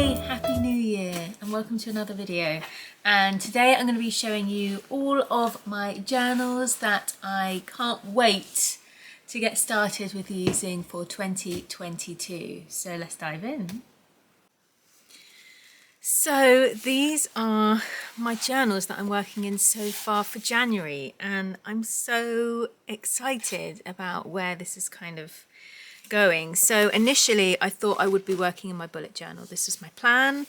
Hey, Happy New Year and welcome to another video. And today I'm going to be showing you all of my journals that I can't wait to get started with using for 2022. So let's dive in. So these are my journals that I'm working in so far for January, and I'm so excited about where this is kind of going. So initially I thought I would be working in my bullet journal. This was my plan.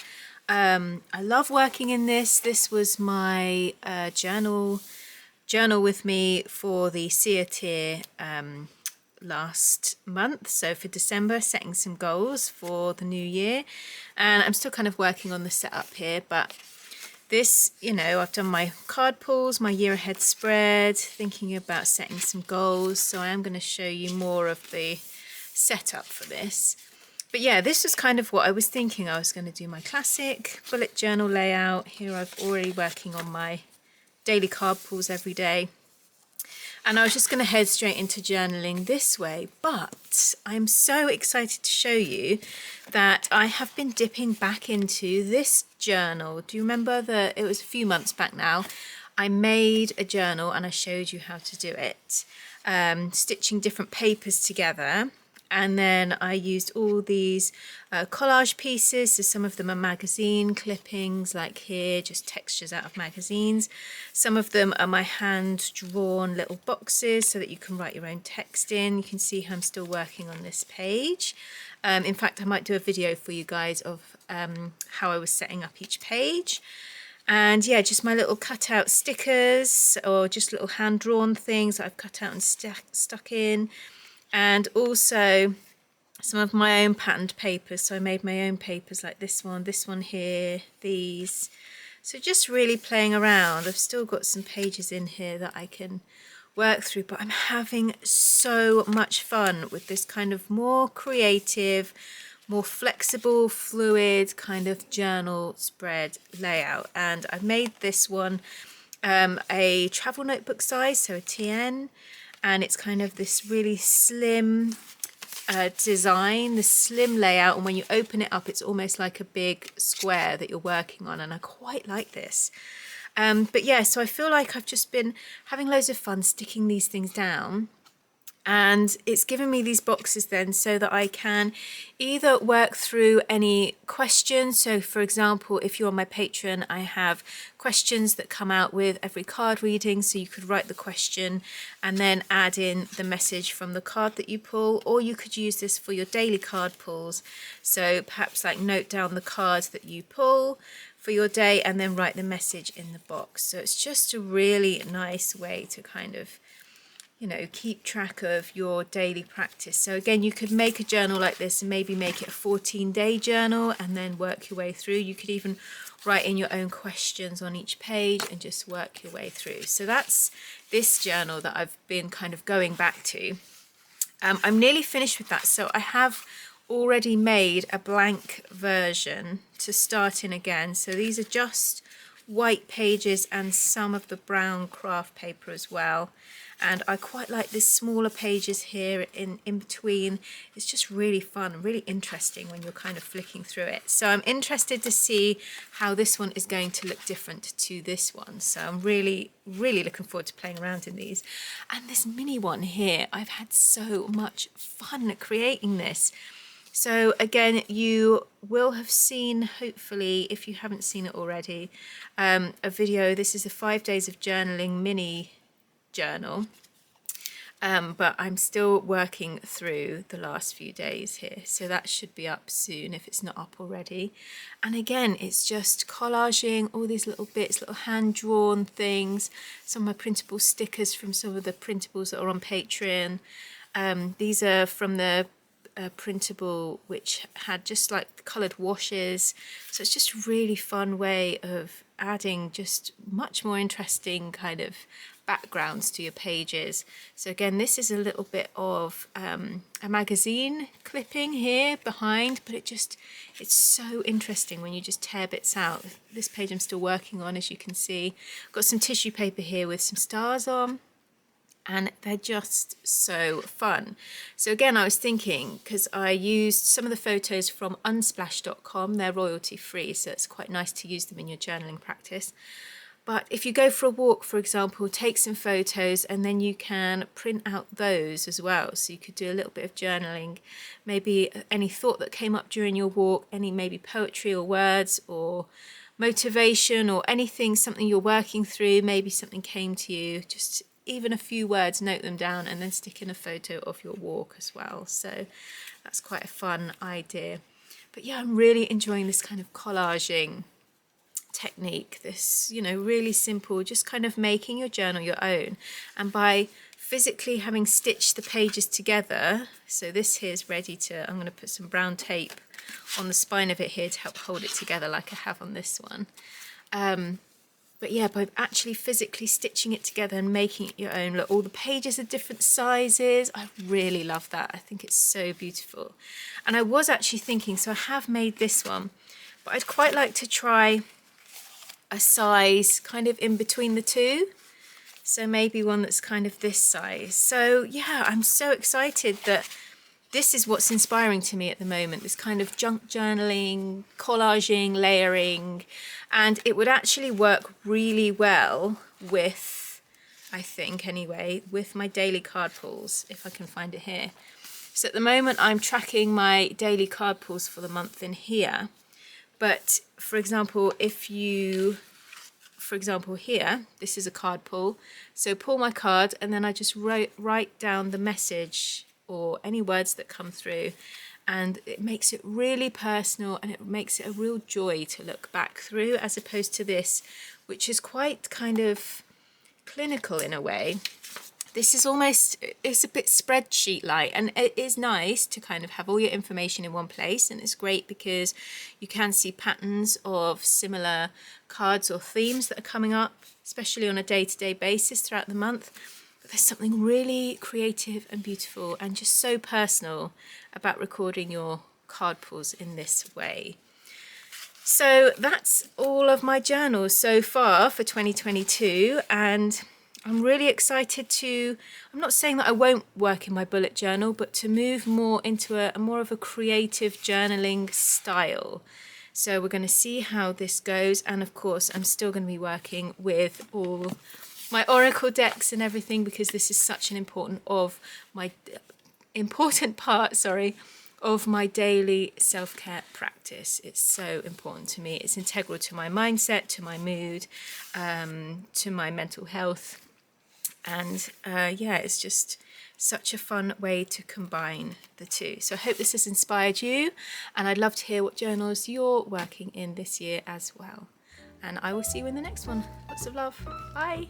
I love working in this. This was my journal with me for the SEER tier last month, so for December, setting some goals for the new year, and I'm still kind of working on the setup here, but this, you know, I've done my card pulls, my year ahead spread, thinking about setting some goals, so I am going to show you more of the setup for this. But yeah, this was kind of what I was thinking. I was going to do my classic bullet journal layout. Here I've already working on my daily card pulls every day. And I was just going to head straight into journaling this way, but I'm so excited to show you that I have been dipping back into this journal. Do you remember that it was a few months back now? I made a journal and I showed you how to do it, stitching different papers together. And then I used all these collage pieces. So some of them are magazine clippings, like here, just textures out of magazines. Some of them are my hand-drawn little boxes so that you can write your own text in. You can see how I'm still working on this page. In fact, I might do a video for you guys of how I was setting up each page. And yeah, just my little cutout stickers or just little hand-drawn things that I've cut out and stuck in. And also some of my own patterned papers. So I made my own papers like this one here, these. So just really playing around. I've still got some pages in here that I can work through, but I'm having so much fun with this kind of more creative, more flexible, fluid kind of journal spread layout. And I've made this one a travel notebook size, so a TN. And it's kind of this really slim design, this slim layout, and when you open it up it's almost like a big square that you're working on, and I quite like this. But yeah, so I feel like I've just been having loads of fun sticking these things down, and it's given me these boxes then so that I can either work through any questions. So for example, if you're my patron, I have questions that come out with every card reading, so you could write the question and then add in the message from the card that you pull, or you could use this for your daily card pulls. So perhaps like note down the cards that you pull for your day and then write the message in the box. So it's just a really nice way to kind of, you know, keep track of your daily practice. So again, you could make a journal like this and maybe make it a 14-day journal and then work your way through. You could even write in your own questions on each page and just work your way through. So that's this journal that I've been kind of going back to. I'm nearly finished with that. So I have already made a blank version to start in again. So these are just white pages and some of the brown craft paper as well. And I quite like these smaller pages here in between. It's just really fun, really interesting when you're kind of flicking through it. So I'm interested to see how this one is going to look different to this one. So I'm really, really looking forward to playing around in these. And this mini one here, I've had so much fun creating this. So again, you will have seen, hopefully, if you haven't seen it already, a video. This is a 5 days of journaling mini journal, but I'm still working through the last few days here, so that should be up soon if it's not up already. And again, it's just collaging all these little bits, little hand-drawn things, some of my printable stickers from some of the printables that are on Patreon. These are from the printable which had just like coloured washes, so it's just a really fun way of adding just much more interesting kind of backgrounds to your pages. So again, this is a little bit of a magazine clipping here behind, but it's so interesting when you just tear bits out. This page I'm still working on, as you can see. Got some tissue paper here with some stars on. and they're just so fun. So again, I was thinking, because I used some of the photos from unsplash.com, they're royalty free, so it's quite nice to use them in your journaling practice. But if you go for a walk, for example, take some photos and then you can print out those as well. So you could do a little bit of journaling, maybe any thought that came up during your walk, any maybe poetry or words or motivation or anything, something you're working through, maybe something came to you, just even a few words, note them down and then stick in a photo of your walk as well. So that's quite a fun idea. But yeah, I'm really enjoying this kind of collaging technique, this, you know, really simple, just kind of making your journal your own. And by physically having stitched the pages together, so this here is ready to, I'm going to put some brown tape on the spine of it here to help hold it together like I have on this one. But yeah, by actually physically stitching it together and making it your own, look, all the pages are different sizes. I really love that. I think it's so beautiful. And I was actually thinking, so I have made this one, but I'd quite like to try a size kind of in between the two. So maybe one that's kind of this size. So yeah, I'm so excited that this is what's inspiring to me at the moment, this kind of junk journaling, collaging, layering, and it would actually work really well with, I think anyway, with my daily card pulls, if I can find it here. So at the moment I'm tracking my daily card pulls for the month in here. But for example, if you, for example here, this is a card pull. So pull my card and then I just write down the message or any words that come through, and it makes it really personal and it makes it a real joy to look back through, as opposed to this, which is quite kind of clinical in a way. This is almost, it's a bit spreadsheet-like, and it is nice to kind of have all your information in one place, and it's great because you can see patterns of similar cards or themes that are coming up, especially on a day-to-day basis throughout the month. But there's something really creative and beautiful and just so personal about recording your card pulls in this way. So that's all of my journals so far for 2022, and I'm really excited to, I'm not saying that I won't work in my bullet journal, but to move more into a more of a creative journaling style. So we're going to see how this goes, and of course I'm still going to be working with all my oracle decks and everything, because this is such an important part, of my daily self-care practice. It's so important to me. It's integral to my mindset, to my mood, to my mental health. And yeah, it's just such a fun way to combine the two. So I hope this has inspired you, and I'd love to hear what journals you're working in this year as well. And I will see you in the next one. Lots of love. Bye.